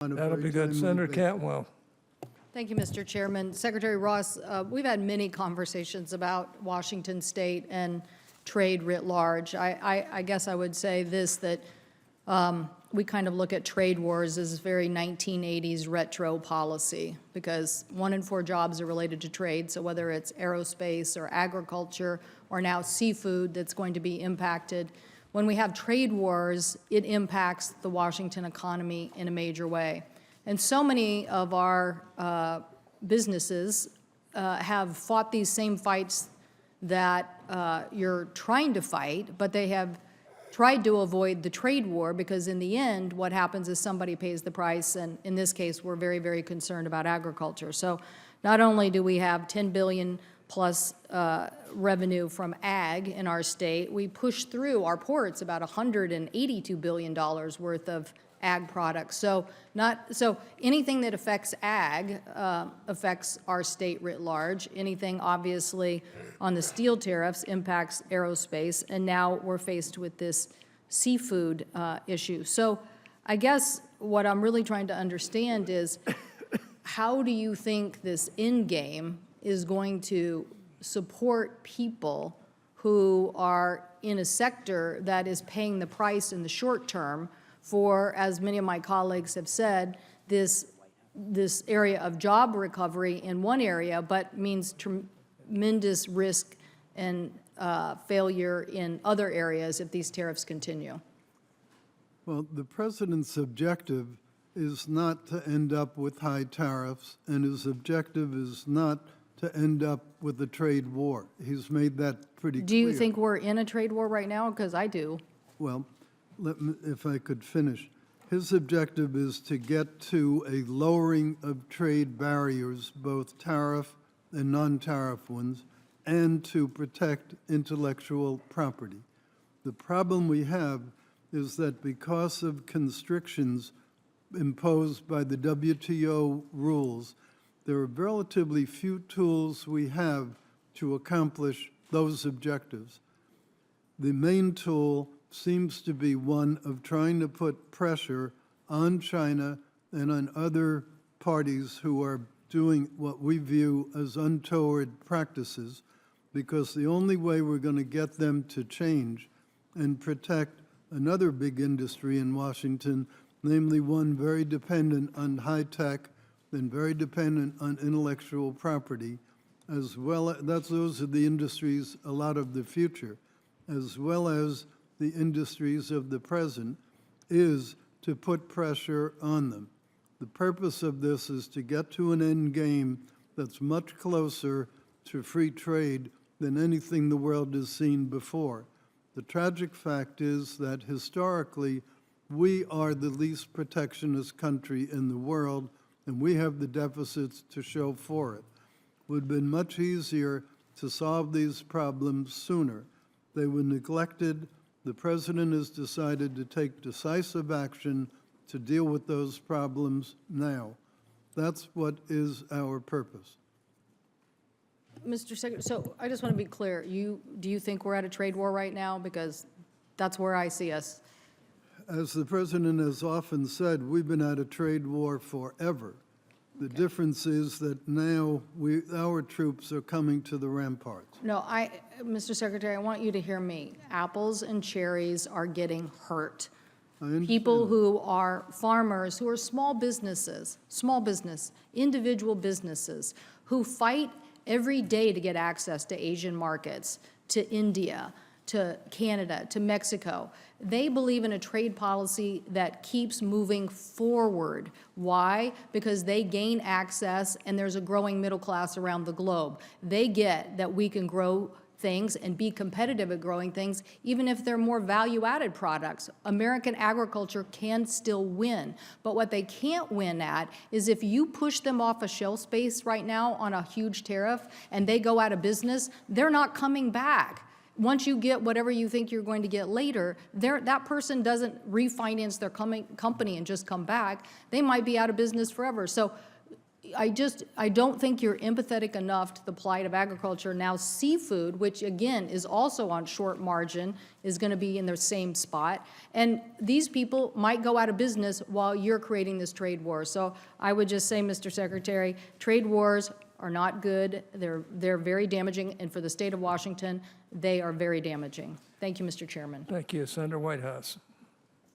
That'll be good. Senator Cantwell. Thank you, Mr. Chairman. Secretary Ross, we've had many conversations about Washington State and trade writ large. I guess I would say this, that we kind of look at trade wars as very 1980s retro policy, because 1 in 4 jobs are related to trade. So whether it's aerospace or agriculture or now seafood that's going to be impacted, when we have trade wars, it impacts the Washington economy in a major way. And so many of our businesses have fought these same fights that you're trying to fight, but they have tried to avoid the trade war, because in the end, what happens is somebody pays the price, and in this case, we're very, very concerned about agriculture. So not only do we have $10 billion plus revenue from ag in our state, we push through our ports about $182 billion worth of ag products. So anything that affects ag affects our state writ large. Anything obviously on the steel tariffs impacts aerospace, and now we're faced with this seafood issue. So I guess what I'm really trying to understand is, how do you think this end game is going to support people who are in a sector that is paying the price in the short term for, as many of my colleagues have said, this area of job recovery in one area, but means tremendous risk and failure in other areas if these tariffs continue? Well, the president's objective is not to end up with high tariffs, and his objective is not to end up with a trade war. He's made that pretty clear. Do you think we're in a trade war right now? Because I do. Well, if I could finish. His objective is to get to a lowering of trade barriers, both tariff and non-tariff ones, and to protect intellectual property. The problem we have is that because of constrictions imposed by the WTO rules, there are relatively few tools we have to accomplish those objectives. The main tool seems to be one of trying to put pressure on China and on other parties who are doing what we view as untoward practices, because the only way we're going to get them to change and protect another big industry in Washington, namely one very dependent on high tech and very dependent on intellectual property, as well as those are the industries a lot of the future, as well as the industries of the present, is to put pressure on them. The purpose of this is to get to an end game that's much closer to free trade than anything the world has seen before. The tragic fact is that historically, we are the least protectionist country in the world, and we have the deficits to show for it. It would have been much easier to solve these problems sooner. They were neglected. The president has decided to take decisive action to deal with those problems now. That's what is our purpose. Mr. Secretary, so I just want to be clear. Do you think we're at a trade war right now? Because that's where I see us. As the president has often said, we've been at a trade war forever. The difference is that now our troops are coming to the ramparts. No, Mr. Secretary, I want you to hear me. Apples and cherries are getting hurt. People who are farmers, who are small business, individual businesses, who fight every day to get access to Asian markets, to India, to Canada, to Mexico. They believe in a trade policy that keeps moving forward. Why? Because they gain access, and there's a growing middle class around the globe. They get that we can grow things and be competitive at growing things, even if they're more value-added products. American agriculture can still win. But what they can't win at is if you push them off a shelf space right now on a huge tariff and they go out of business, they're not coming back. Once you get whatever you think you're going to get later, that person doesn't refinance their company and just come back. They might be out of business forever. So I don't think you're empathetic enough to the plight of agriculture. Now seafood, which again is also on short margin, is going to be in the same spot. And these people might go out of business while you're creating this trade war. So I would just say, Mr. Secretary, trade wars are not good. They're very damaging. And for the state of Washington, they are very damaging. Thank you, Mr. Chairman. Thank you, Senator Whitehouse.